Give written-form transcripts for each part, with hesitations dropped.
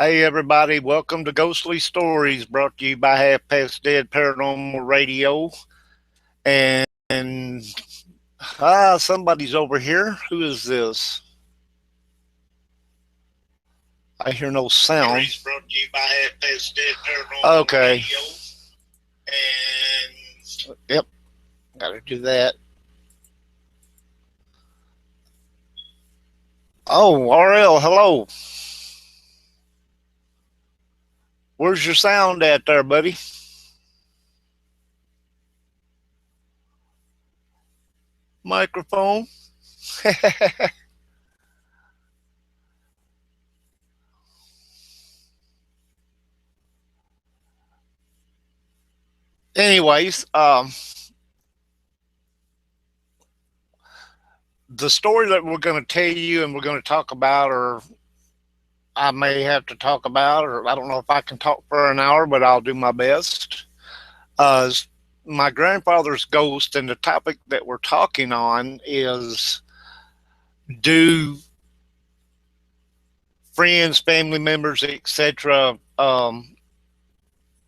Hey everybody, welcome to Ghostly Stories, brought to you by Half Past Dead Paranormal Radio. And somebody's over here. Who is this? I hear no sound. Stories brought to you by Half Past Dead Paranormal Okay. Radio. And Yep, gotta do that. Oh, RL, hello. Where's your sound at there, buddy? Microphone. Anyways, the story that we're going to tell you and we're going to talk about, or I may have to talk about, or I don't know if I can talk for an hour, but I'll do my best. Is my grandfather's ghost, and the topic that we're talking on is, do friends, family members, etc.,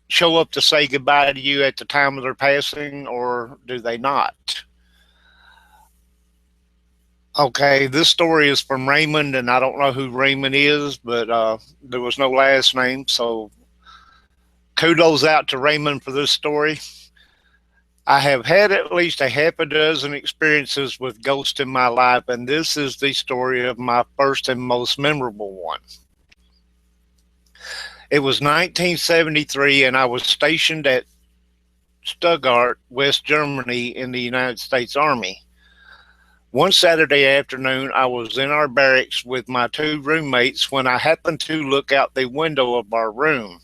show up to say goodbye to you at the time of their passing, or do they not? Okay, this story is from Raymond, and I don't know who Raymond is, but there was no last name, so kudos out to Raymond for this story. I have had at least a half a dozen experiences with ghosts in my life, and this is the story of my first and most memorable one. It was 1973, and I was stationed at Stuttgart, West Germany, in the United States Army. One Saturday afternoon, I was in our barracks with my two roommates when I happened to look out the window of our room.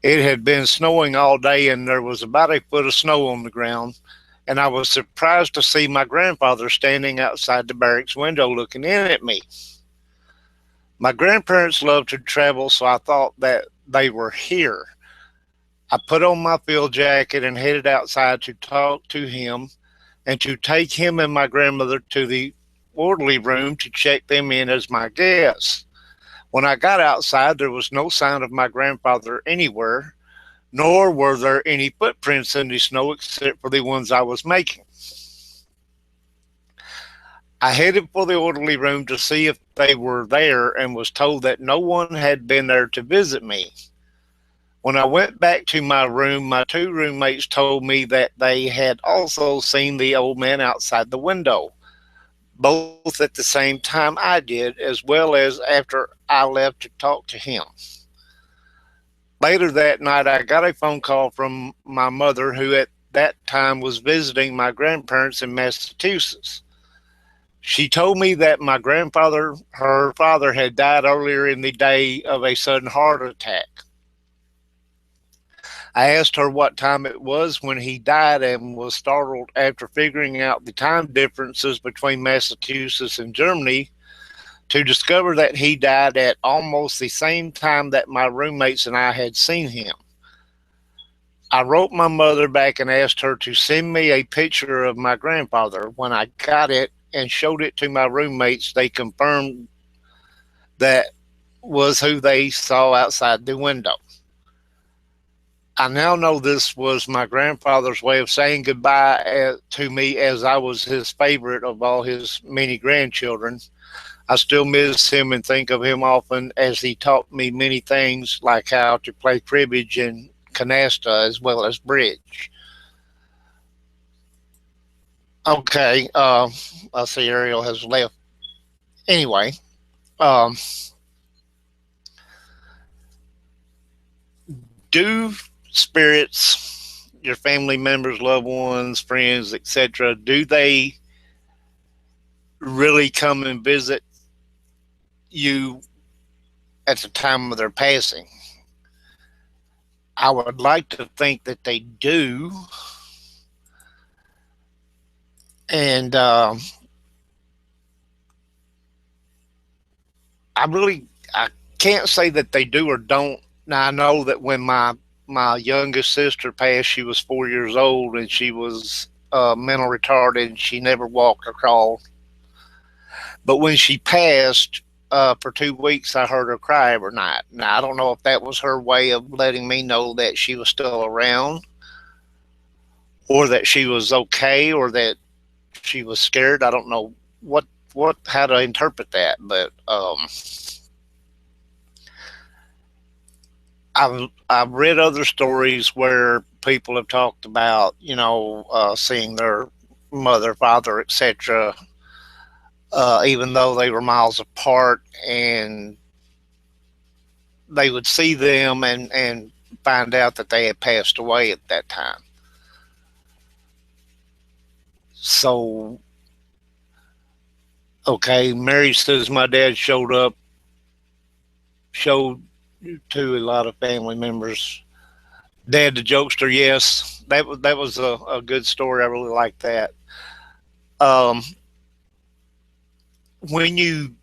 It had been snowing all day, and there was about a foot of snow on the ground, and I was surprised to see my grandfather standing outside the barracks window looking in at me. My grandparents loved to travel, so I thought that they were here. I put on my field jacket and headed outside to talk to him and to take him and my grandmother to the orderly room to check them in as my guests. When I got outside, there was no sign of my grandfather anywhere, nor were there any footprints in the snow except for the ones I was making. I headed for the orderly room to see if they were there and was told that no one had been there to visit me. When I went back to my room, my two roommates told me that they had also seen the old man outside the window, both at the same time I did, as well as after I left to talk to him. Later that night, I got a phone call from my mother, who at that time was visiting my grandparents in Massachusetts. She told me that my grandfather, her father, had died earlier in the day of a sudden heart attack. I asked her what time it was when he died and was startled after figuring out the time differences between Massachusetts and Germany to discover that he died at almost the same time that my roommates and I had seen him. I wrote my mother back and asked her to send me a picture of my grandfather. When I got it and showed it to my roommates, they confirmed that was who they saw outside the window. I now know this was my grandfather's way of saying goodbye to me, as I was his favorite of all his many grandchildren. I still miss him and think of him often, as he taught me many things, like how to play cribbage and canasta as well as bridge. Okay, I see Ariel has left. Anyway, um, do spirits, your family members, loved ones, friends, etc., do they really come and visit you at the time of their passing? I would like to think that they do. And I can't say that they do or don't. Now, I know that when my youngest sister passed, she was 4 years old, and she was mental retarded, and she never walked or crawled. But when she passed, for 2 weeks, I heard her cry every night. Now, I don't know if that was her way of letting me know that she was still around, or that she was okay, or that she was scared. I don't know how to interpret that, but I've read other stories where people have talked about, seeing their mother, father, etc., even though they were miles apart, and they would see them and find out that they had passed away at that time. So, okay, Mary says my dad showed to a lot of family members. Dad the jokester, yes, that was a good story. I really like that. Um, when you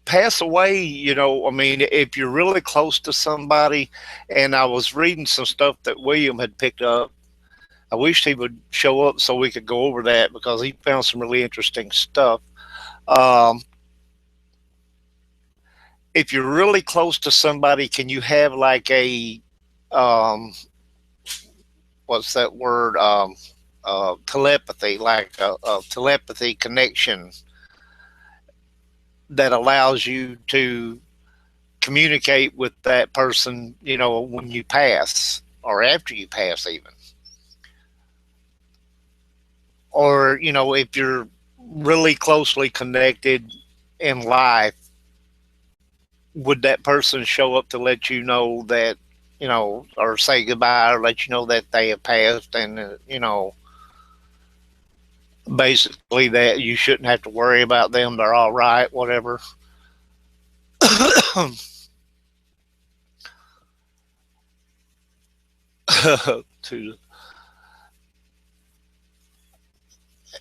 pass away, I mean, if you're really close to somebody, and I was reading some stuff that William had picked up. I wish he would show up so we could go over that, because he found some really interesting stuff. Um, if you're really close to somebody, can you have like a um, what's that word? Telepathy, like a telepathy connection that allows you to communicate with that person, when you pass or after you pass, even. Or, if you're really closely connected in life, would that person show up to let you know that, or say goodbye, or let you know that they have passed, and, basically that you shouldn't have to worry about them, they're all right, whatever. to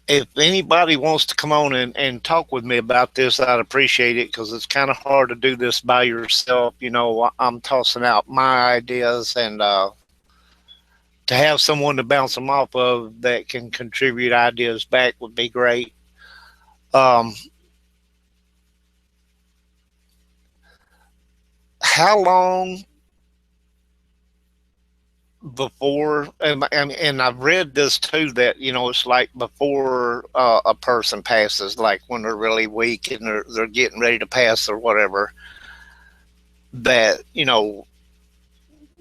If anybody wants to come on and talk with me about this, I'd appreciate it, because it's kind of hard to do this by yourself. I'm tossing out my ideas, and to have someone to bounce them off of that can contribute ideas back would be great. Um, how long before, and I've read this too, that it's like before a person passes, like when they're really weak and they're getting ready to pass or whatever, that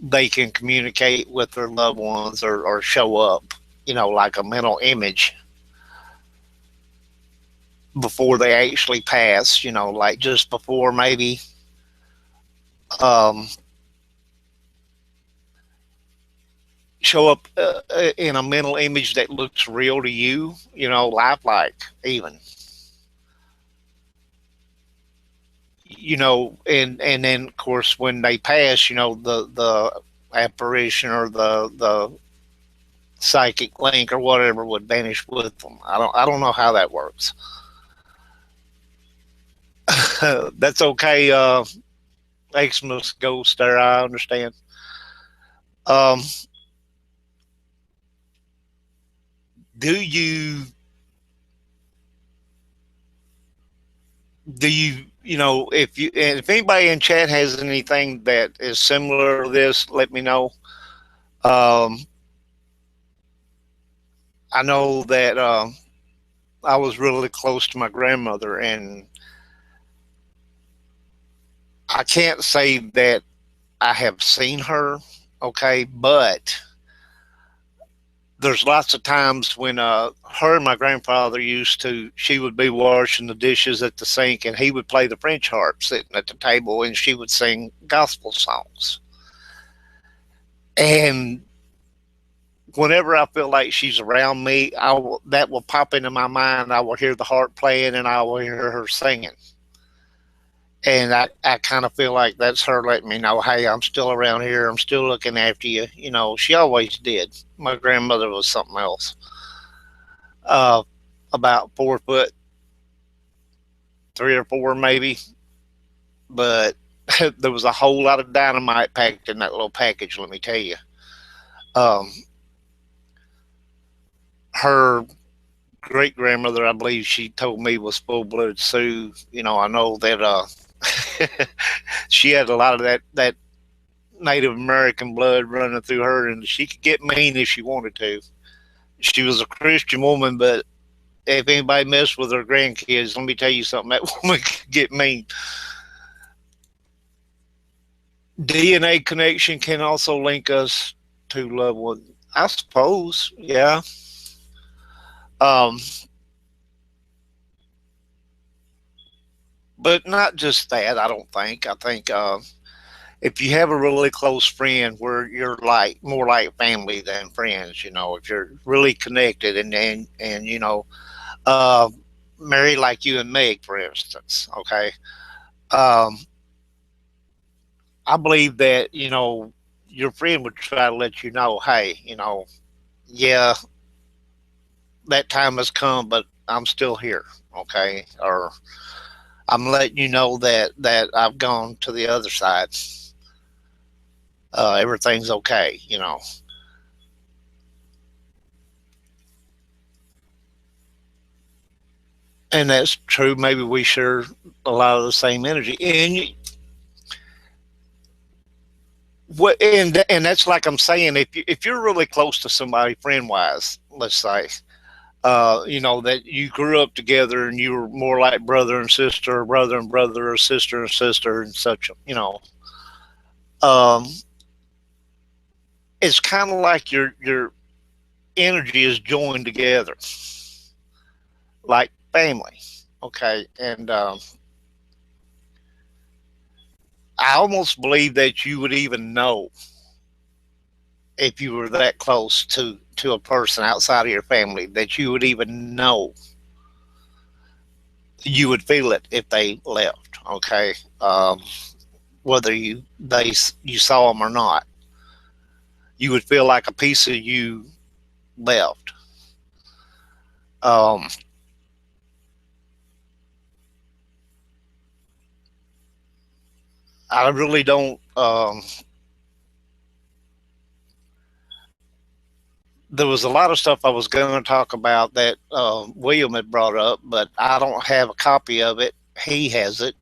they can communicate with their loved ones, or show up, like a mental image before they actually pass, like just before, maybe. um Show up in a mental image that looks real to you, lifelike even. And then of course when they pass, the apparition or the psychic link or whatever would vanish with them. I don't know how that works. That's okay. Xmas Ghost there, I understand. Um, do you if anybody in chat has anything that is similar to this, let me know. Um, I know that I was really close to my grandmother, and I can't say that I have seen her, okay, but there's lots of times when her and my grandfather she would be washing the dishes at the sink, and he would play the French harp sitting at the table, and she would sing gospel songs. And whenever I feel like she's around me, that will pop into my mind. I will hear the harp playing, and I will hear her singing. And I kind of feel like that's her letting me know, hey, I'm still around here. I'm still looking after you. She always did. My grandmother was something else. About 4 foot, 3 or 4 maybe. But there was a whole lot of dynamite packed in that little package, let me tell you. Her great grandmother, I believe she told me, was full blooded Sioux. I know that She had a lot of that Native American blood running through her, and she could get mean if she wanted to. She was a Christian woman, but if anybody messed with her grandkids, let me tell you something, that woman could get mean. DNA connection can also link us to loved ones. I suppose, yeah. Um, but not just that. I don't think. I think if you have a really close friend where you're like more like family than friends, if you're really connected and uh, married like you and Meg, for instance, okay. Um, I believe that your friend would try to let you know, hey, yeah, that time has come, but I'm still here, okay, or I'm letting you know that I've gone to the other side. Everything's okay. And that's true. Maybe we share a lot of the same energy, and that's like I'm saying, if you're really close to somebody, friend wise, let's say, that you grew up together and you were more like brother and sister, or brother and brother, or sister and sister, and such. Um, it's kind of like your energy is joined together, like family. Okay, and I almost believe that you would even know if you were that close to a person outside of your family, that you would even know, you would feel it if they left. Okay, whether you saw them or not, you would feel like a piece of you left. Um, I really don't. There was a lot of stuff I was going to talk about that William had brought up, but I don't have a copy of it. He has it,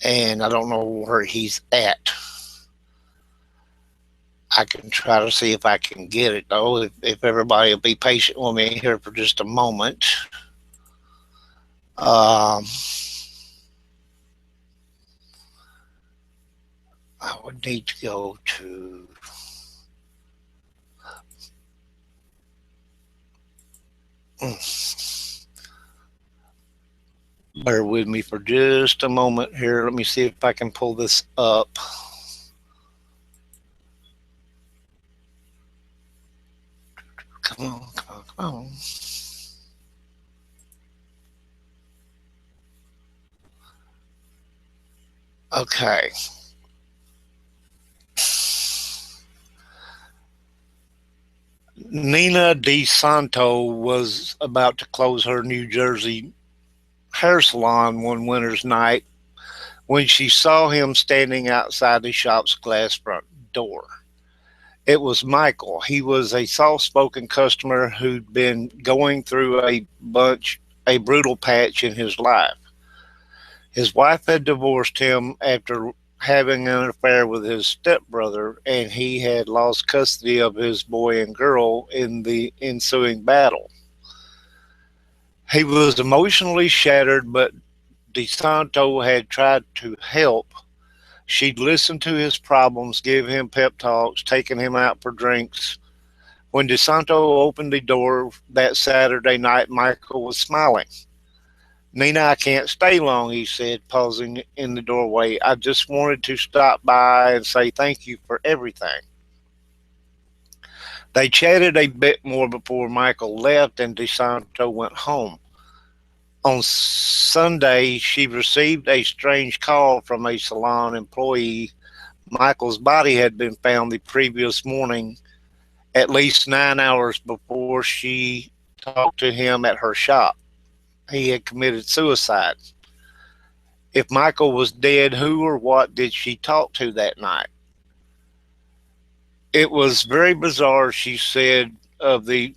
and I don't know where he's at. I can try to see if I can get it though. If everybody will be patient with me here for just a moment. Um, I would need to go to. Bear with me for just a moment here. Let me see if I can pull this up. Come on, come on, come on. Okay. Nina DeSanto was about to close her New Jersey hair salon one winter's night when she saw him standing outside the shop's glass front door. It was Michael. He was a soft spoken customer who'd been going through a brutal patch in his life. His wife had divorced him after having an affair with his stepbrother, and he had lost custody of his boy and girl in the ensuing battle. He was emotionally shattered, but DeSanto had tried to help. She'd listened to his problems, give him pep talks, taken him out for drinks. When DeSanto opened the door that Saturday night, Michael was smiling. Nina, I can't stay long, he said, pausing in the doorway. I just wanted to stop by and say thank you for everything. They chatted a bit more before Michael left and DeSanto went home. On Sunday, she received a strange call from a salon employee. Michael's body had been found the previous morning, at least 9 hours before she talked to him at her shop. He had committed suicide. If Michael was dead, who or what did she talk to that night? It was very bizarre, she said, of the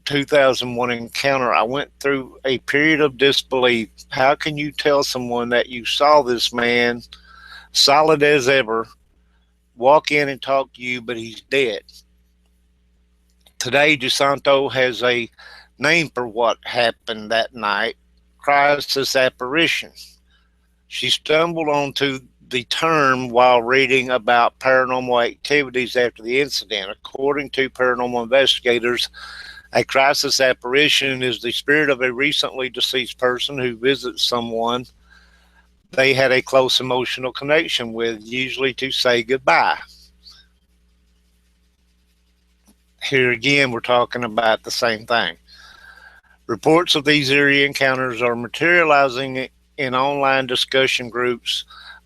2001 encounter, I went through a period of disbelief. How can you tell someone that you saw this man, solid as ever, walk in and talk to you, but he's dead? Today, DeSanto has a name for what happened that night: crisis apparition. She stumbled onto the term while reading about paranormal activities after the incident. According to paranormal investigators, a crisis apparition is the spirit of a recently deceased person who visits someone they had a close emotional connection with, usually to say goodbye. Here again, we're talking about the same thing. Reports of these eerie encounters are materializing in online discussion groups,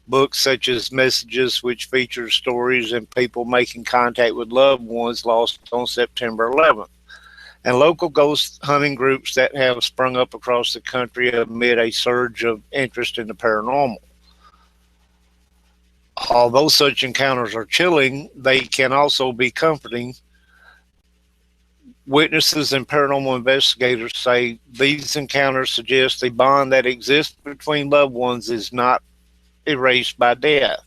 books such as Messages, which feature stories and people making contact with loved ones lost on September 11th, and local ghost hunting groups that have sprung up across the country amid a surge of interest in the paranormal. Although such encounters are chilling, they can also be comforting. Witnesses and paranormal investigators say these encounters suggest the bond that exists between loved ones is not erased by death.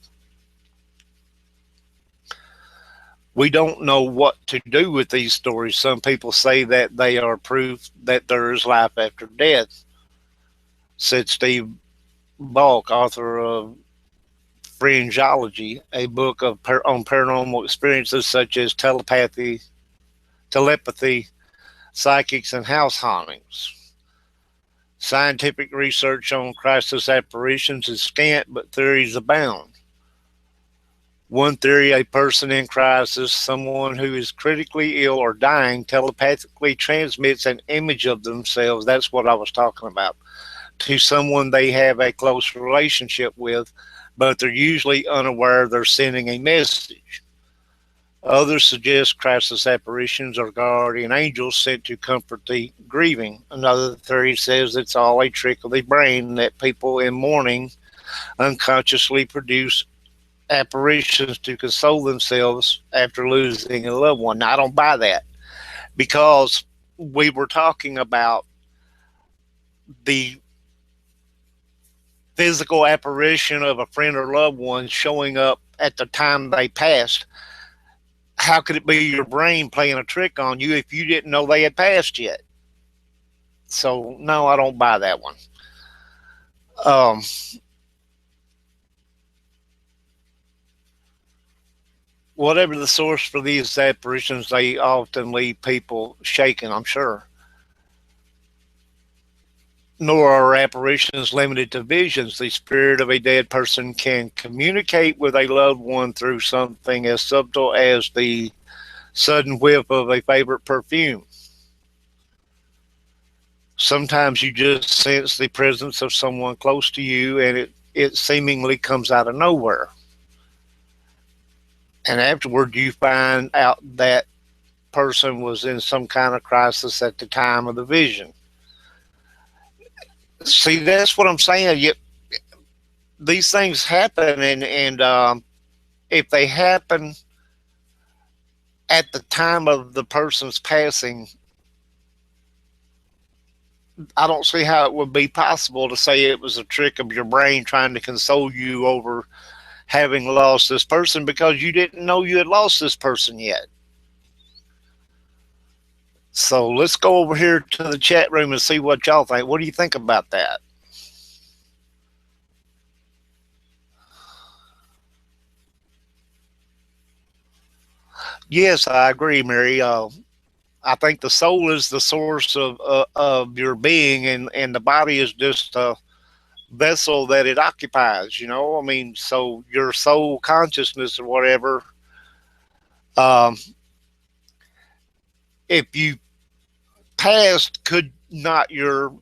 We don't know what to do with these stories. Some people say that they are proof that there is life after death, said Steve Balk, author of Fringeology, a book on paranormal experiences such as telepathy, psychics, and house hauntings. Scientific research on crisis apparitions is scant, but theories abound. One theory: a person in crisis, someone who is critically ill or dying, telepathically transmits an image of themselves, that's what I was talking about, to someone they have a close relationship with, but they're usually unaware they're sending a message. Others suggest crisis apparitions are guardian angels sent to comfort the grieving. Another theory says it's all a trick of the brain, that people in mourning unconsciously produce apparitions to console themselves after losing a loved one. Now, I don't buy that, because we were talking about the physical apparition of a friend or loved one showing up at the time they passed. How could it be your brain playing a trick on you if you didn't know they had passed yet? So, no, I don't buy that one. Whatever the source for these apparitions, they often leave people shaken, I'm sure. Nor are apparitions limited to visions. The spirit of a dead person can communicate with a loved one through something as subtle as the sudden whiff of a favorite perfume. Sometimes you just sense the presence of someone close to you, and it seemingly comes out of nowhere. And afterward, you find out that person was in some kind of crisis at the time of the vision. See, that's what I'm saying. These things happen, and if they happen at the time of the person's passing, I don't see how it would be possible to say it was a trick of your brain trying to console you over having lost this person, because you didn't know you had lost this person yet. So let's go over here to the chat room and see what y'all think. What do you think about that? Yes, I agree, Mary. I think the soul is the source of your being, and the body is just a vessel that it occupies. I mean, so your soul consciousness or whatever. If you passed, could not your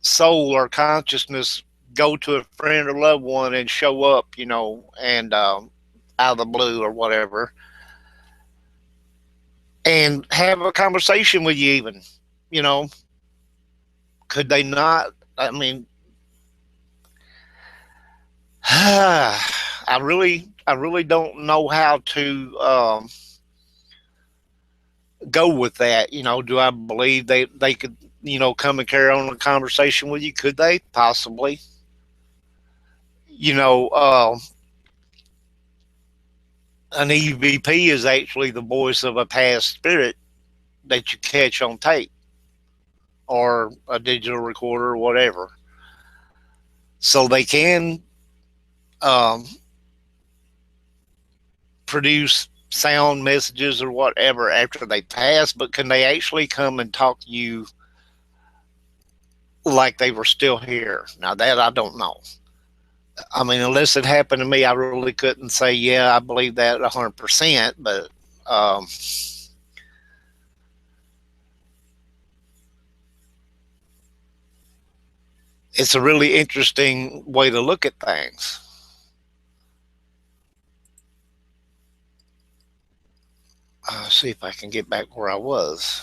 soul or consciousness go to a friend or loved one and show up, and out of the blue or whatever, and have a conversation with you even, could they not? I mean, I really don't know how to go with that. You know, do I believe they could, you know, come and carry on a conversation with you? Could they? Possibly. You know, an EVP is actually the voice of a past spirit that you catch on tape or a digital recorder or whatever. So they can um, produce sound messages or whatever after they pass, but can they actually come and talk to you like they were still here? Now, that I don't know. I mean, unless it happened to me, I really couldn't say, yeah, I believe that 100%. But um, it's a really interesting way to look at things. See if I can get back where I was.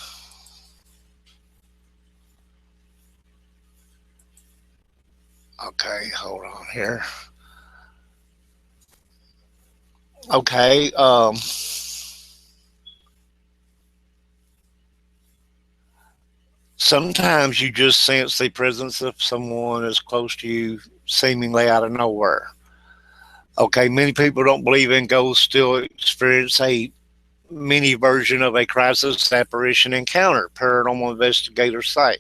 Okay, hold on here. Okay, sometimes you just sense the presence of someone as close to you, seemingly out of nowhere. Okay, many people don't believe in ghosts, still experience a mini version of a crisis apparition encounter, paranormal investigators say.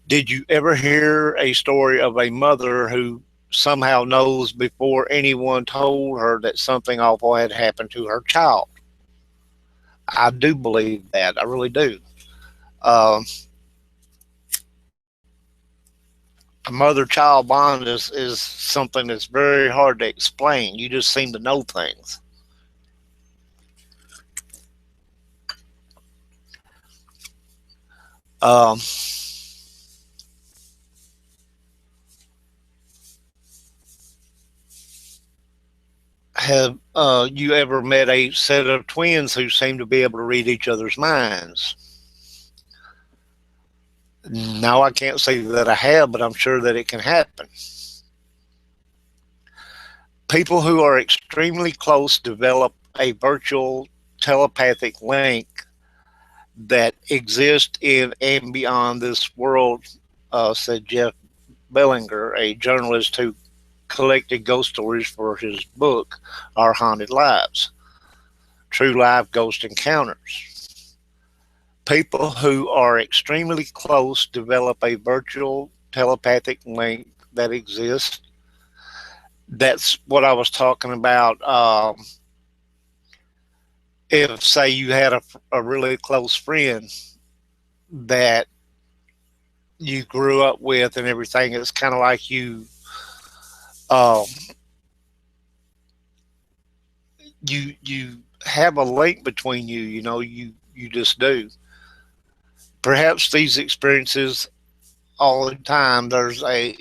Did you ever hear a story of a mother who somehow knows before anyone told her that something awful had happened to her child? I do believe that. I really do. Um, a mother child bond is something that's very hard to explain. You just seem to know things. Um, have you ever met a set of twins who seem to be able to read each other's minds? No, I can't say that I have, but I'm sure that it can happen. People who are extremely close develop a virtual telepathic link that exists in and beyond this world, said Jeff Bellinger, a journalist who collected ghost stories for his book, Our Haunted Lives, True Life Ghost Encounters. People who are extremely close develop a virtual telepathic link that exists. That's what I was talking about. If, say, you had a really close friend that you grew up with and everything, it's kind of like um, you have a link between you. You know, you just do. Perhaps these experiences all the time. There's a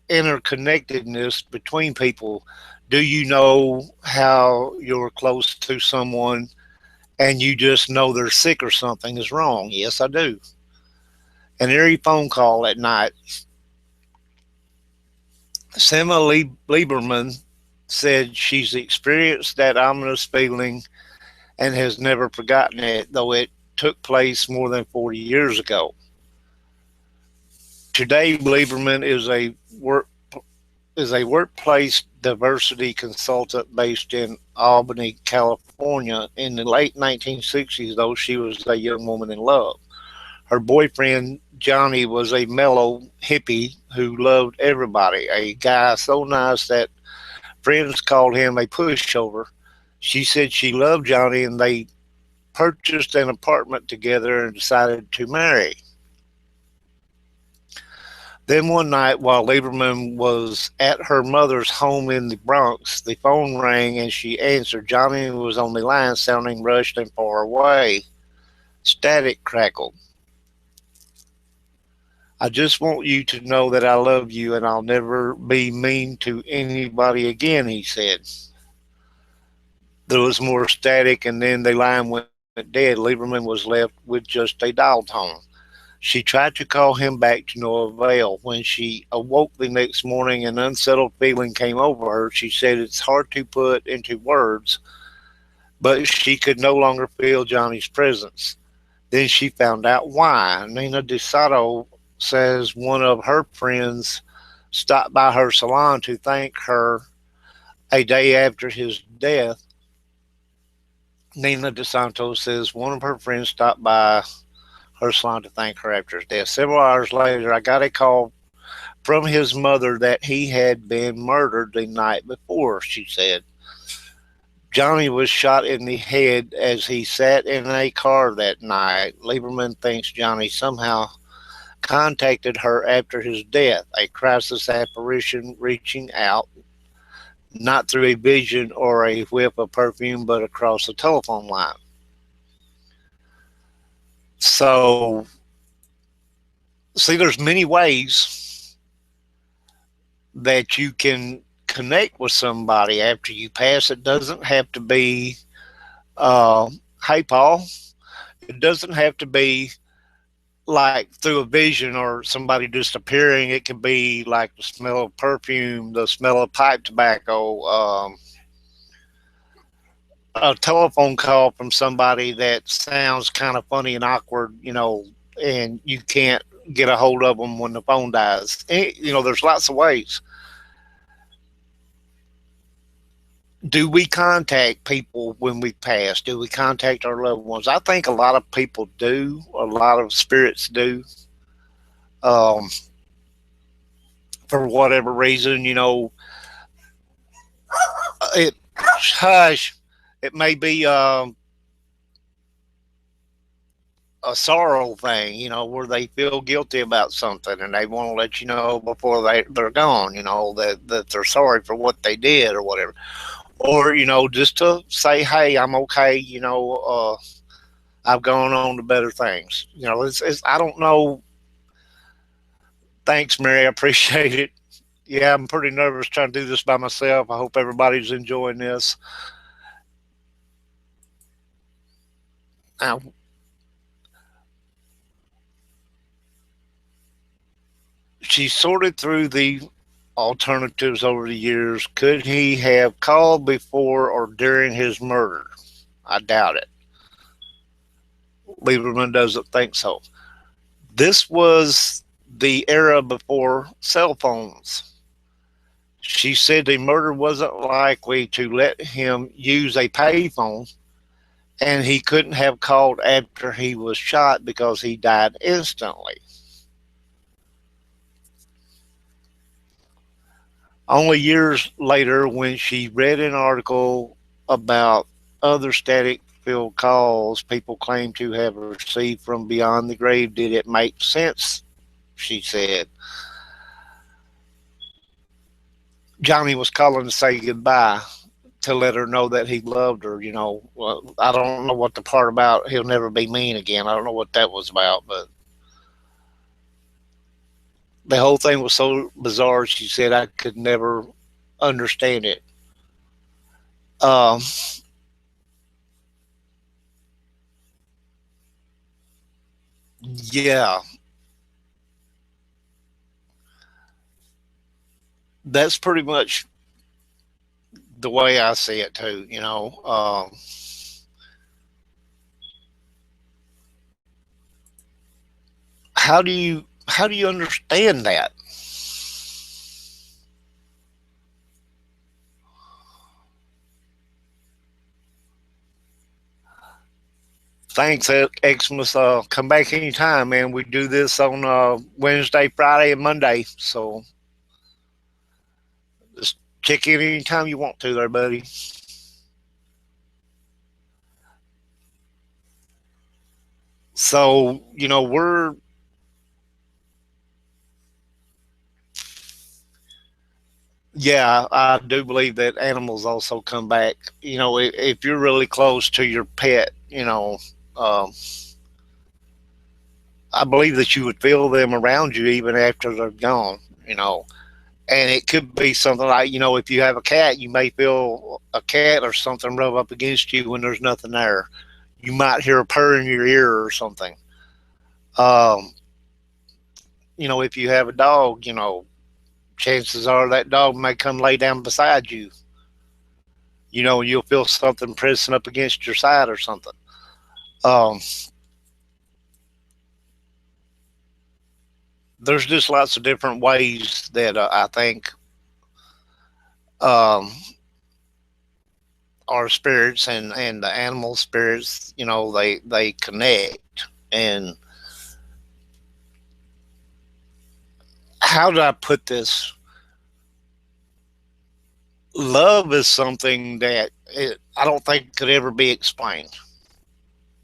interconnectedness between people. Do you know how you're close to someone and you just know they're sick or something is wrong? Yes, I do. An eerie phone call at night. Selma Lieberman said she's experienced that ominous feeling and has never forgotten it, though it took place more than 40 years ago. Today, Lieberman is a workplace diversity consultant based in Albany, California. In the late 1960s, though, she was a young woman in love. Her boyfriend, Johnny, was a mellow hippie who loved everybody, a guy so nice that friends called him a pushover. She said she loved Johnny and they purchased an apartment together and decided to marry. Then one night, while Lieberman was at her mother's home in the Bronx, the phone rang and she answered. Johnny was on the line, sounding rushed and far away. Static crackled. I just want you to know that I love you and I'll never be mean to anybody again, he said. There was more static and then the line went dead. Lieberman was left with just a dial tone. She tried to call him back to no avail. When she awoke the next morning, an unsettled feeling came over her. She said, "It's hard to put into words, but she could no longer feel Johnny's presence. Then she found out why. Nina DeSato says one of her friends stopped by her salon to thank her a day after his death. Nina DeSanto says one of her friends stopped by her salon to thank her after his death. Several hours later, I got a call from his mother that he had been murdered the night before, she said. Johnny was shot in the head as he sat in a car that night. Lieberman thinks Johnny somehow contacted her after his death, a crisis apparition reaching out, not through a vision or a whiff of perfume, but across the telephone line. So, see, there's many ways that you can connect with somebody after you pass. It doesn't have to be, hey, Paul. It doesn't have to be like through a vision or somebody just appearing. It can be like the smell of perfume, the smell of pipe tobacco, a telephone call from somebody that sounds kind of funny and awkward, and you can't get a hold of them when the phone dies. There's lots of ways. Do we contact people when we pass? Do we contact our loved ones? I think a lot of people do. A lot of spirits do. For whatever reason, it hush. It may be a sorrow thing, where they feel guilty about something and they want to let you know before they're gone, that they're sorry for what they did or whatever. Or, just to say, hey, I'm okay, I've gone on to better things. I don't know. Thanks, Mary. I appreciate it. Yeah, I'm pretty nervous trying to do this by myself. I hope everybody's enjoying this. Now, she sorted through the alternatives over the years. Could he have called before or during his murder? I doubt it. Lieberman doesn't think so. This was the era before cell phones. She said the murder wasn't likely to let him use a payphone, and he couldn't have called after he was shot because he died instantly. Only years later, when she read an article about other static field calls people claim to have received from beyond the grave, did it make sense? She said. Johnny was calling to say goodbye, to let her know that he loved her. Well, I don't know what the part about he'll never be mean again. I don't know what that was about, but the whole thing was so bizarre. She said I could never understand it. Yeah, that's pretty much the way I see it too. How do you understand that? Thanks, Xmas. Come back anytime, man. We do this on Wednesday, Friday, and Monday. So just check in anytime you want to there, buddy. So, yeah, I do believe that animals also come back. If you're really close to your pet, um, I believe that you would feel them around you even after they're gone, and it could be something like, if you have a cat, you may feel a cat or something rub up against you when there's nothing there. You might hear a purr in your ear or something. Um, if you have a dog, chances are that dog may come lay down beside you. You'll feel something pressing up against your side or something. Um, there's just lots of different ways that I think um, our spirits and the animal spirits, they connect. And how do I put this? Love is something that I don't think could ever be explained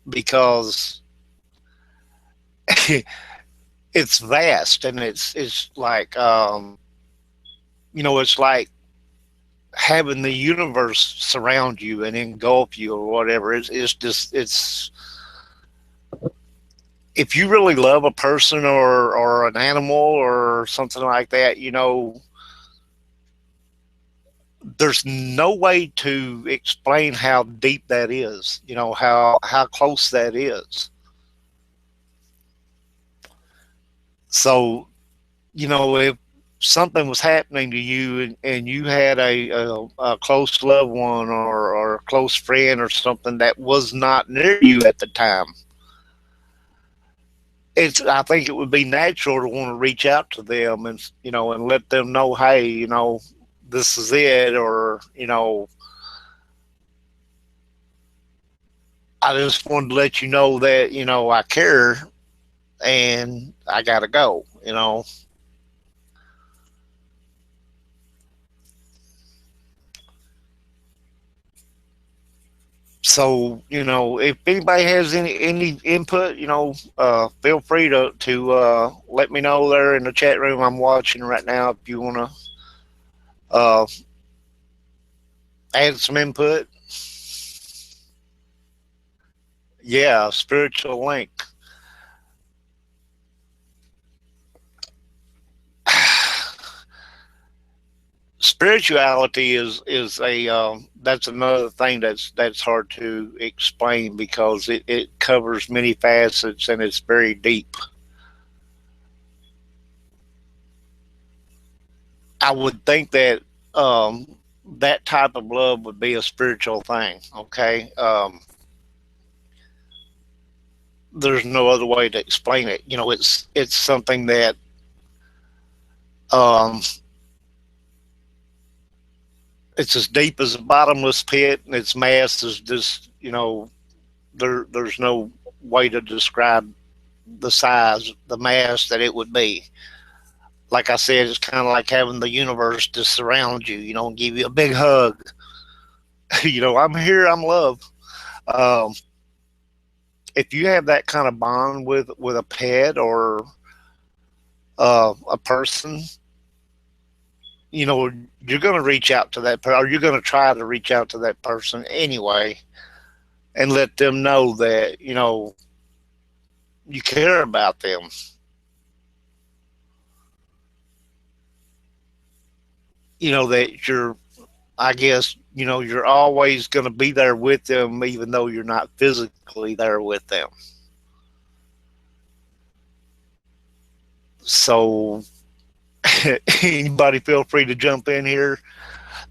because it's vast and it's like it's like having the universe surround you and engulf you or whatever. It's just it's if you really love a person or an animal or something like that, there's no way to explain how deep that is. How close that is. So, if something was happening to you and you had a close loved one or a close friend or something that was not near you at the time, I think it would be natural to want to reach out to them and let them know, hey, this is it, or I just wanted to let you know that I care and I gotta go. So if anybody has any input, feel free to let me know there in the chat room I'm watching right now if you want to uh, add some input. Yeah, spiritual link. Spirituality is a that's another thing that's hard to explain because it covers many facets and it's very deep. I would think that that type of love would be a spiritual thing. Okay, there's no other way to explain it. It's something that um, it's as deep as a bottomless pit, and its mass is just there's no way to describe the size, the mass that it would be. Like I said, it's kind of like having the universe to surround you, and give you a big hug. I'm here, I'm love. Um, if you have that kind of bond with a pet or a person, you're going to reach out to that person, or you're going to try to reach out to that person anyway, and let them know that you care about them. That I guess, you're always going to be there with them, even though you're not physically there with them. So, anybody feel free to jump in here.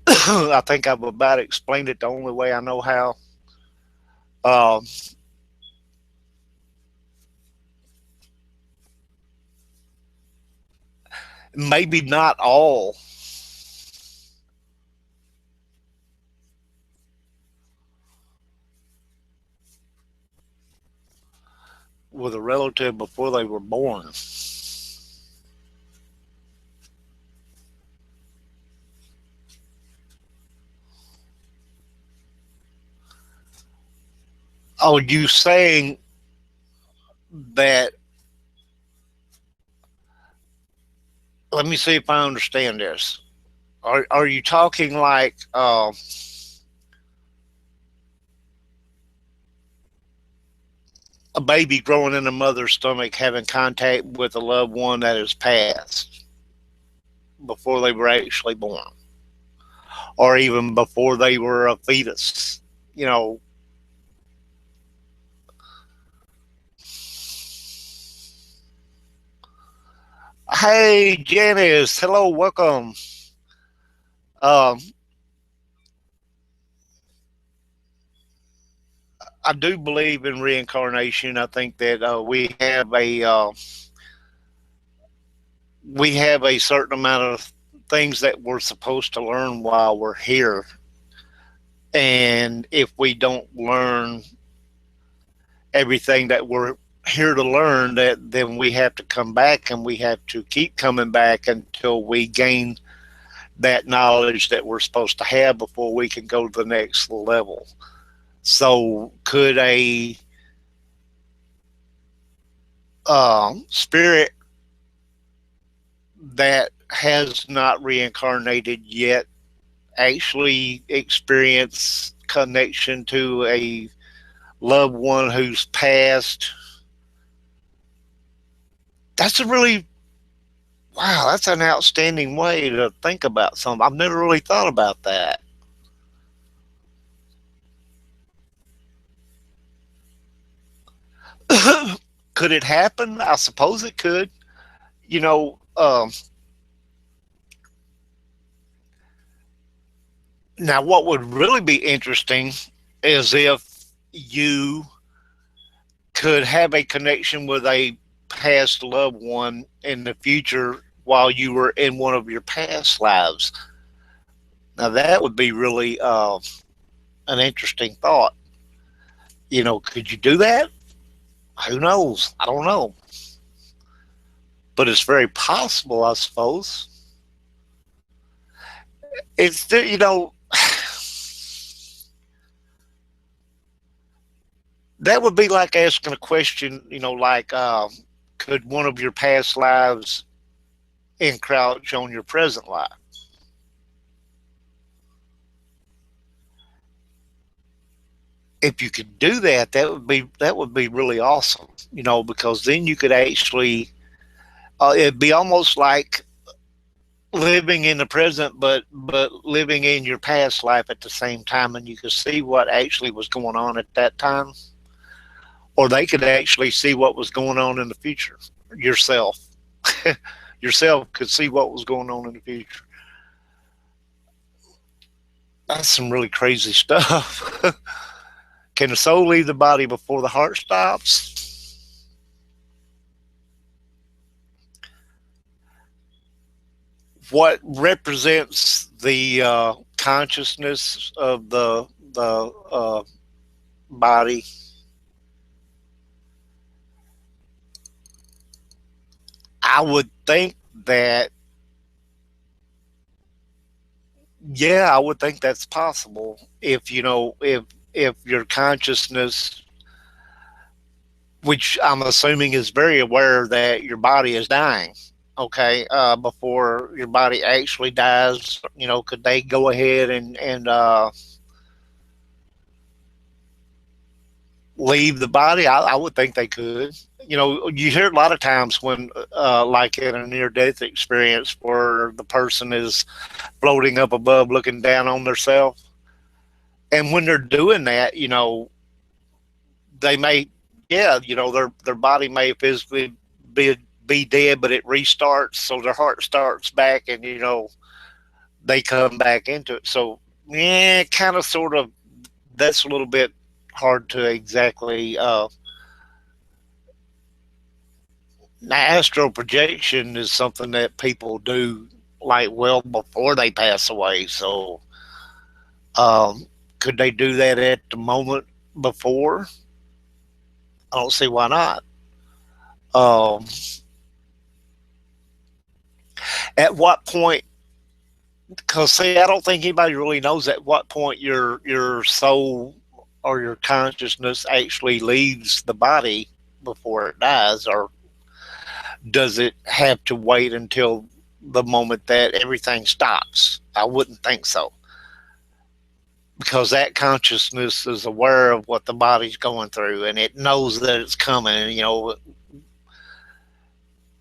I think I've about explained it the only way I know how. Um, Maybe not all. With a relative before they were born. Oh, you saying that? Let me see if I understand this. Are you talking like a baby growing in a mother's stomach having contact with a loved one that has passed before they were actually born, or even before they were a fetus? You know, hey Janice, hello, welcome. Um, I do believe in reincarnation. I think that we have a certain amount of things that we're supposed to learn while we're here, and if we don't learn everything that we're here to learn, that then we have to come back, and we have to keep coming back until we gain that knowledge that we're supposed to have before we can go to the next level. So could a spirit that has not reincarnated yet actually experience connection to a loved one who's passed? That's a really, wow, that's an outstanding way to think about something. I've never really thought about that. Could it happen? I suppose it could. You know, now what would really be interesting is if you could have a connection with a past loved one in the future while you were in one of your past lives. Now that would be really an interesting thought. You know, could you do that? Who knows? I don't know. But it's very possible, I suppose. It's, you know, that would be like asking a question, you know, like, could one of your past lives encroach on your present life? If you could do that, that would be really awesome, you know, because then you could actually, it'd be almost like living in the present, but living in your past life at the same time, and you could see what actually was going on at that time, or they could actually see what was going on in the future. Yourself, yourself could see what was going on in the future. That's some really crazy stuff. Can the soul leave the body before the heart stops? What represents the consciousness of the body? I would think that, yeah, I would think that's possible. If you know, if your consciousness, which I'm assuming is very aware that your body is dying, okay, before your body actually dies, you know, could they go ahead and leave the body? I would think they could. You know, you hear a lot of times when, like in a near-death experience, where the person is floating up above, looking down on themselves, and when they're doing that, you know, they may, yeah, you know, their body may physically be be dead, but it restarts, so their heart starts back, and you know, they come back into it. So, yeah, kind of, sort of, that's a little bit hard to exactly. Now, astral projection is something that people do like well before they pass away. So, um, could they do that at the moment before? I don't see why not. Um, at what point? Because see, I don't think anybody really knows at what point your soul or your consciousness actually leaves the body before it dies, or does it have to wait until the moment that everything stops? I wouldn't think so, because that consciousness is aware of what the body's going through, and it knows that it's coming, you know,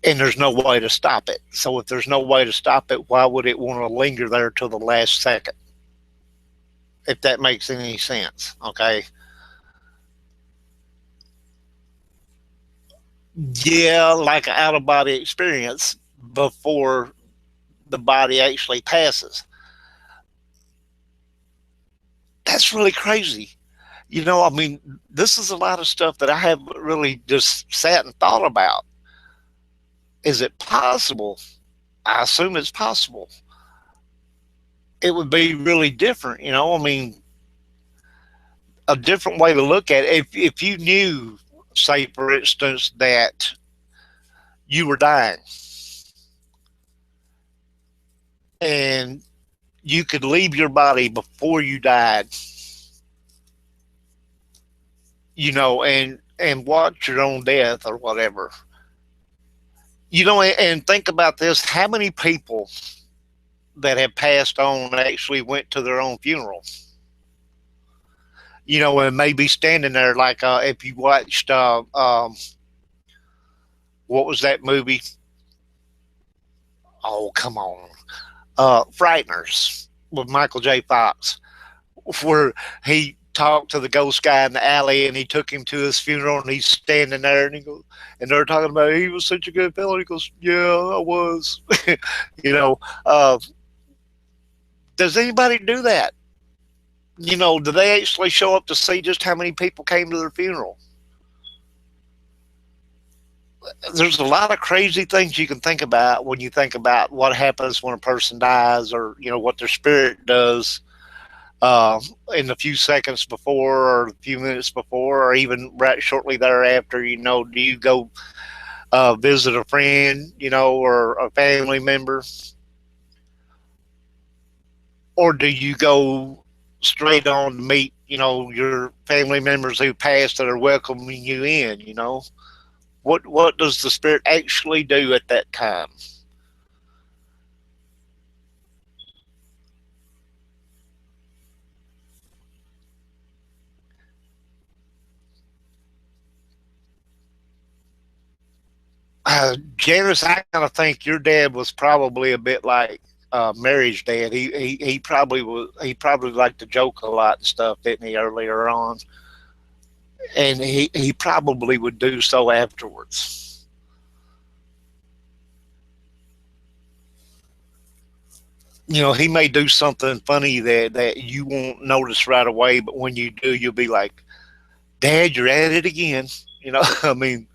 and there's no way to stop it. So if there's no way to stop it, why would it want to linger there till the last second? If that makes any sense, okay? Yeah, like an out of body experience before the body actually passes. That's really crazy. I mean, this is a lot of stuff that I haven't really just sat and thought about. Is it possible? I assume it's possible. It would be really different, I mean, a different way to look at it. If you knew, say, for instance, that you were dying and you could leave your body before you died, and watch your own death or whatever. And think about this: how many people that have passed on actually went to their own funeral? And maybe standing there like if you watched what was that movie? Oh, come on, Frighteners with Michael J. Fox, where he talked to the ghost guy in the alley and he took him to his funeral and he's standing there and he goes, and they're talking about he was such a good fellow. He goes, yeah, I was. you know, uh, does anybody do that? Do they actually show up to see just how many people came to their funeral? There's a lot of crazy things you can think about when you think about what happens when a person dies, or what their spirit does uh, in the few seconds before, or a few minutes before, or even right shortly thereafter. Do you go visit a friend, or a family member, or do you go straight on to meet, your family members who passed that are welcoming you in? What does the spirit actually do at that time? Janice, I kind of think your dad was probably a bit like Mary's dad. He probably was. He probably liked to joke a lot and stuff, didn't he, earlier on? And he probably would do so afterwards. He may do something funny that you won't notice right away, but when you do, you'll be like, "Dad, you're at it again." I mean,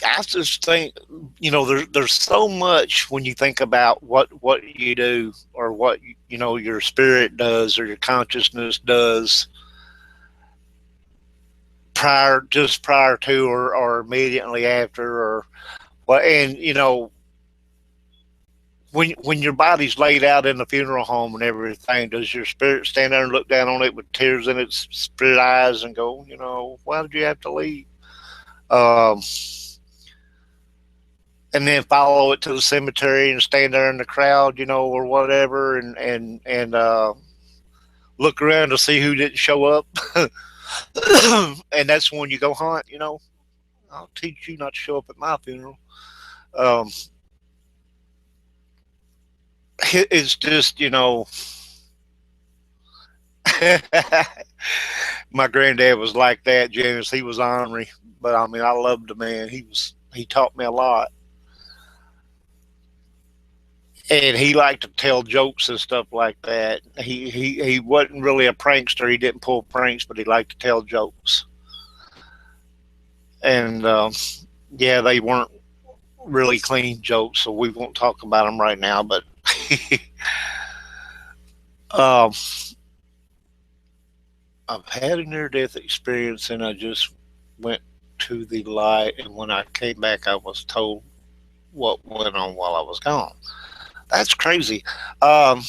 I just think, there's so much when you think about what you do, or what your spirit does or your consciousness does prior to, or immediately after, or what. And when your body's laid out in the funeral home and everything, does your spirit stand there and look down on it with tears in its spirit eyes and go, why did you have to leave? Um, and then follow it to the cemetery and stand there in the crowd, or whatever, and look around to see who didn't show up. And that's when you go hunt. I'll teach you not to show up at my funeral. Um, it's just, my granddad was like that, Janice. He was ornery, but I mean, I loved the man. He taught me a lot, and he liked to tell jokes and stuff like that. He wasn't really a prankster. He didn't pull pranks, but he liked to tell jokes. And yeah, they weren't really clean jokes, so we won't talk about them right now. But um, I've had a near death experience, and I just went to the light, and when I came back, I was told what went on while I was gone. That's crazy. Um,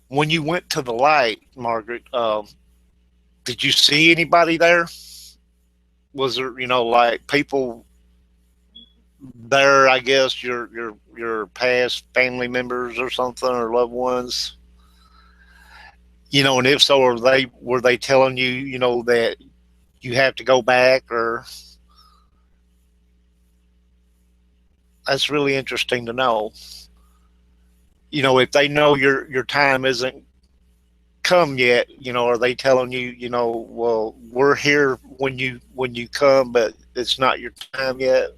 when you went to the light, Margaret, did you see anybody there? Was there, like people there? I guess your past family members or something, or loved ones. And if so, were they telling you, that you have to go back, or that's really interesting to know. If they know your time isn't come yet, are they telling you, well, we're here when you come, but it's not your time yet?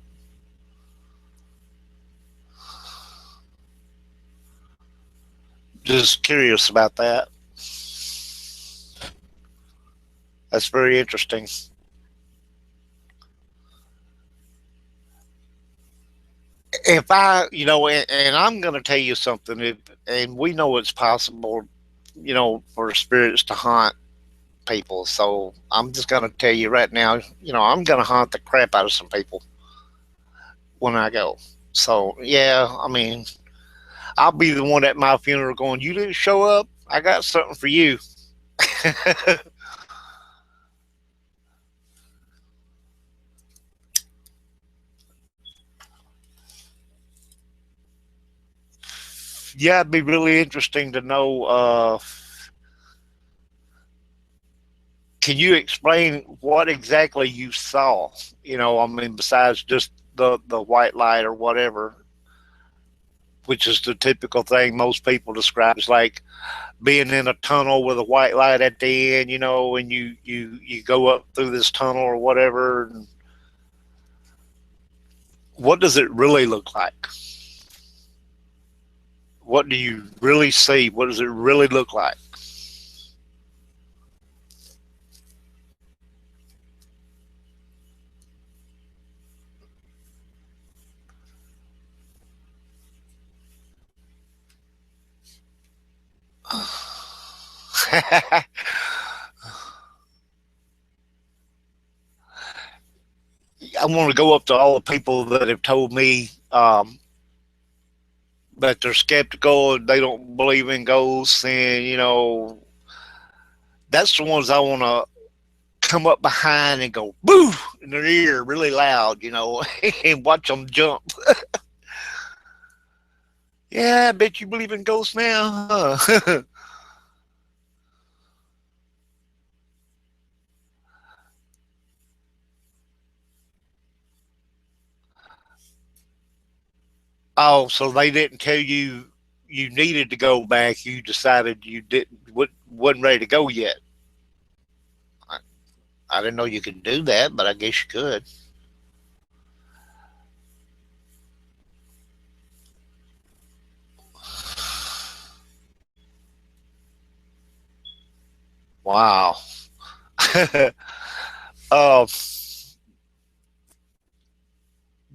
Just curious about that. That's very interesting. If I, and I'm going to tell you something, and we know it's possible, for spirits to haunt people. So I'm just going to tell you right now, I'm going to haunt the crap out of some people when I go. So, yeah, I mean, I'll be the one at my funeral going, "You didn't show up? I got something for you." Yeah, it'd be really interesting to know. Can you explain what exactly you saw? I mean, besides just the white light or whatever, which is the typical thing most people describe as like being in a tunnel with a white light at the end, and you go up through this tunnel or whatever. And what does it really look like? What do you really see? What does it really look like? I want to go up to all the people that have told me that they're skeptical and they don't believe in ghosts, and that's the ones I want to come up behind and go boo in their ear really loud, and watch them jump. Yeah, I bet you believe in ghosts now, huh? Oh, so they didn't tell you you needed to go back. You decided you wasn't ready to go yet. I, I didn't know you could do that, but I guess you could. Wow. uh,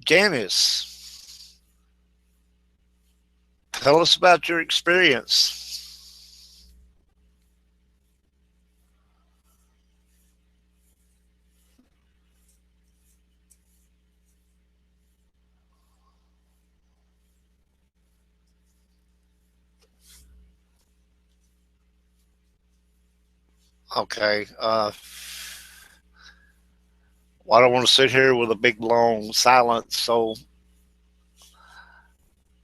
Janice, tell us about your experience. Okay. Well, I don't want to sit here with a big long silence, so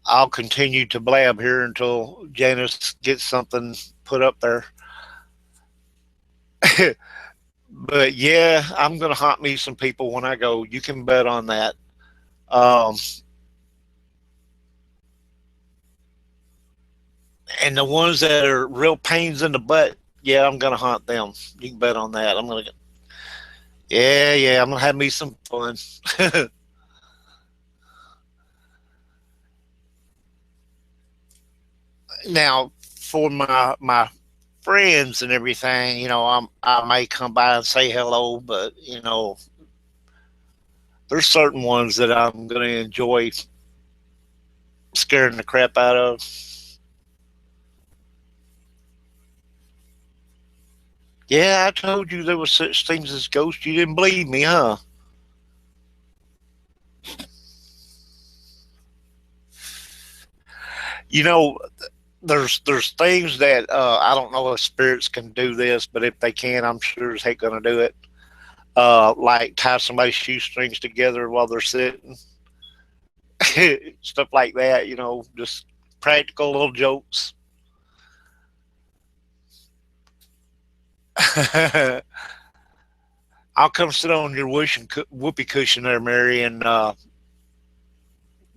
I'll continue to blab here until Janice gets something put up there. But yeah, I'm gonna haunt me some people when I go. You can bet on that. Um, and the ones that are real pains in the butt, yeah, I'm gonna haunt them. You can bet on that. Yeah, I'm gonna have me some fun. Now, for my friends and everything, I may come by and say hello, but there's certain ones that I'm gonna enjoy scaring the crap out of. Yeah, I told you there were such things as ghosts. You didn't believe me, huh? You know, there's things that I don't know if spirits can do this, but if they can, I'm sure as heck gonna do it. Like tie somebody's shoestrings together while they're sitting, stuff like that. Just practical little jokes. I'll come sit on your whoopee cushion there, Mary, and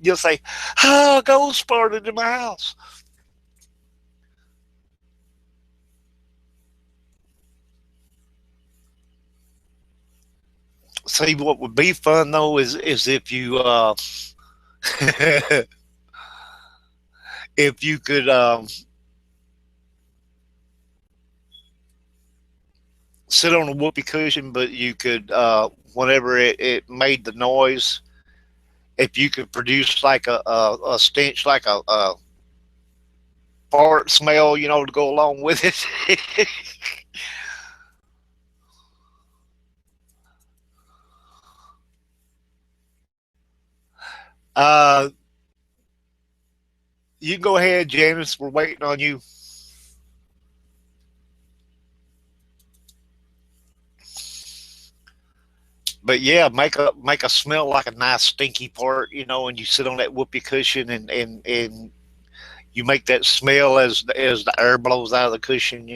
you'll say, "Oh, ghost farted in my house." See, what would be fun though is if you if you could sit on a whoopee cushion, but you could, whenever it made the noise, if you could produce like a stench, like a fart smell, to go along with it. uh, you can go ahead, Janice. We're waiting on you. But yeah, make a smell like a nice stinky fart, and you sit on that whoopee cushion and you make that smell as the air blows out of the cushion.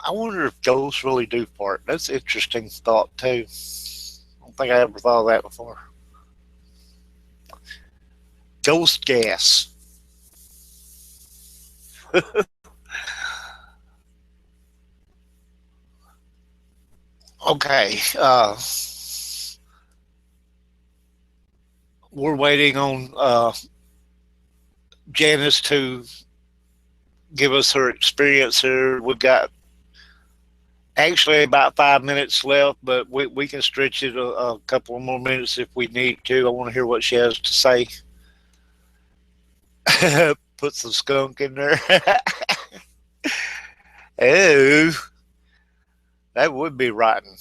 I wonder if ghosts really do fart. That's an interesting thought too. I don't think I ever thought of that before. Ghost gas. Okay. We're waiting on Janice to give us her experience here. We've got actually about 5 minutes left, but we can stretch it a couple of more minutes if we need to. I want to hear what she has to say. Put some skunk in there. Oh, that would be rotten.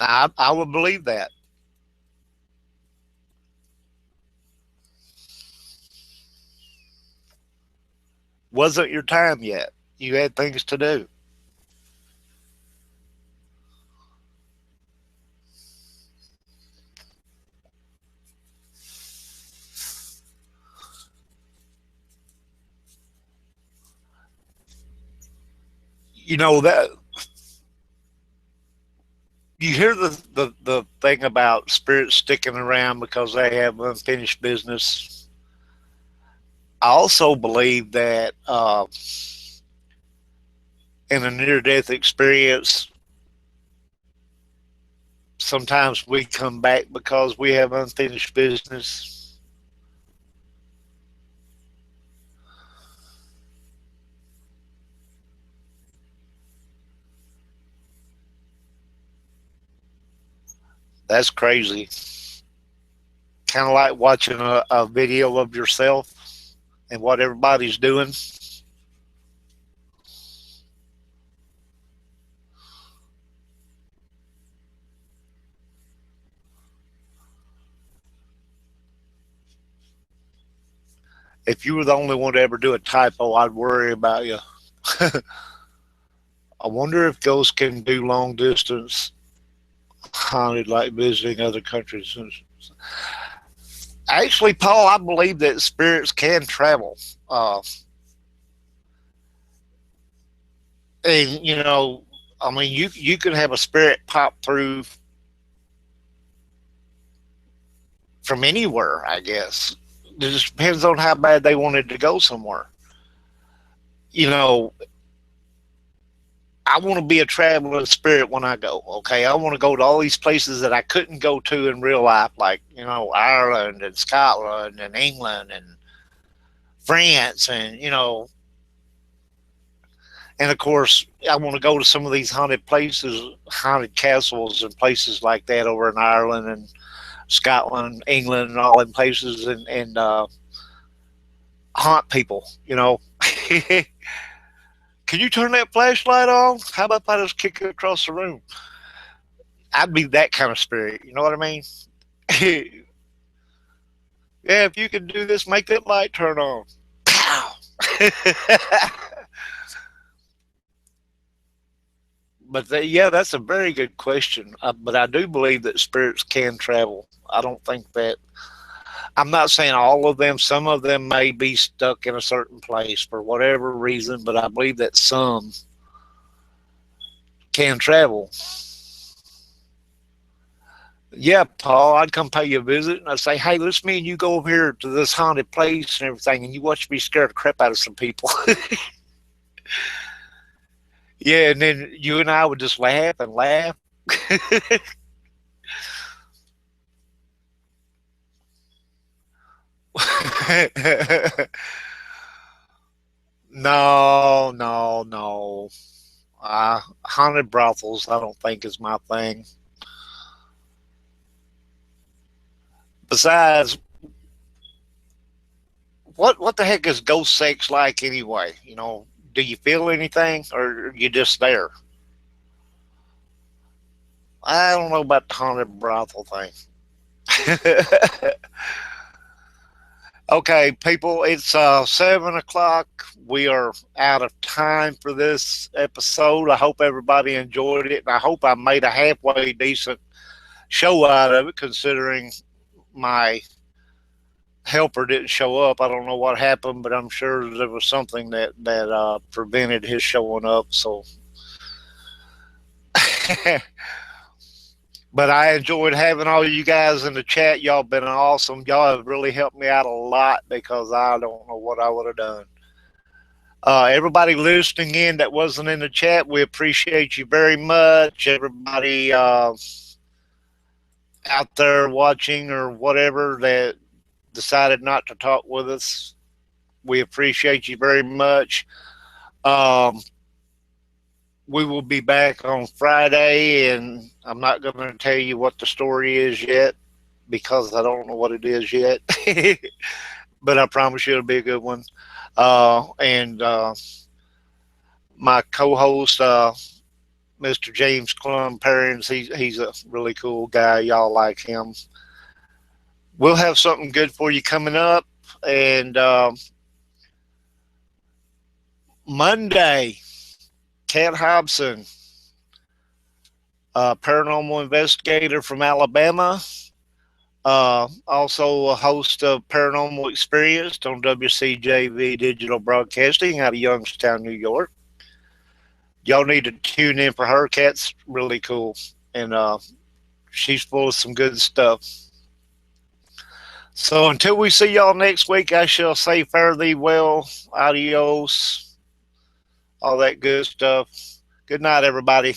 I would believe that. Wasn't your time yet. You had things to do. That you hear the thing about spirits sticking around because they have unfinished business. I also believe that in a near death experience, sometimes we come back because we have unfinished business. That's crazy. Kind of like watching a video of yourself and what everybody's doing. If you were the only one to ever do a typo, I'd worry about you. I wonder if ghosts can do long distance haunted like visiting other countries. Actually, Paul, I believe that spirits can travel. And I mean, you could have a spirit pop through from anywhere. I guess it just depends on how bad they wanted to go somewhere. You know, I want to be a traveling spirit when I go. Okay, I want to go to all these places that I couldn't go to in real life, like Ireland and Scotland and England and France, and of course I want to go to some of these haunted places, haunted castles and places like that over in Ireland and Scotland, England, and all them places, and haunt people. Can you turn that flashlight on? How about if I just kick it across the room? I'd be that kind of spirit. You know what I mean? Yeah, if you can do this, make that light turn on. Pow! But yeah, that's a very good question. But I do believe that spirits can travel. I don't think that. I'm not saying all of them. Some of them may be stuck in a certain place for whatever reason, but I believe that some can travel. Yeah, Paul, I'd come pay you a visit and I'd say, hey, let's me and you go over here to this haunted place and everything, and you watch me scare the crap out of some people. Yeah, and then you and I would just laugh and laugh. No, no, no. Haunted brothels, I don't think is my thing. Besides, what the heck is ghost sex like anyway? Do you feel anything, or are you just there? I don't know about the haunted brothel thing. Okay, people, it's 7 o'clock. We are out of time for this episode. I hope everybody enjoyed it, and I hope I made a halfway decent show out of it, considering my helper didn't show up. I don't know what happened, but I'm sure there was something that prevented his showing up. So, but I enjoyed having all you guys in the chat. Y'all been awesome. Y'all have really helped me out a lot because I don't know what I would have done. Everybody listening in that wasn't in the chat, we appreciate you very much. Everybody out there watching or whatever that decided not to talk with us, we appreciate you very much. Um, we will be back on Friday, and I'm not going to tell you what the story is yet because I don't know what it is yet. But I promise you it'll be a good one. And my co-host, Mr. James Clum Perrins, he's a really cool guy. Y'all like him. We'll have something good for you coming up. And Monday, Cat Hobson, a paranormal investigator from Alabama, also a host of Paranormal Experience on WCJV Digital Broadcasting out of Youngstown, New York. Y'all need to tune in for her. Cat's really cool, and she's full of some good stuff. So until we see y'all next week, I shall say fare thee well, adios, all that good stuff. Good night, everybody.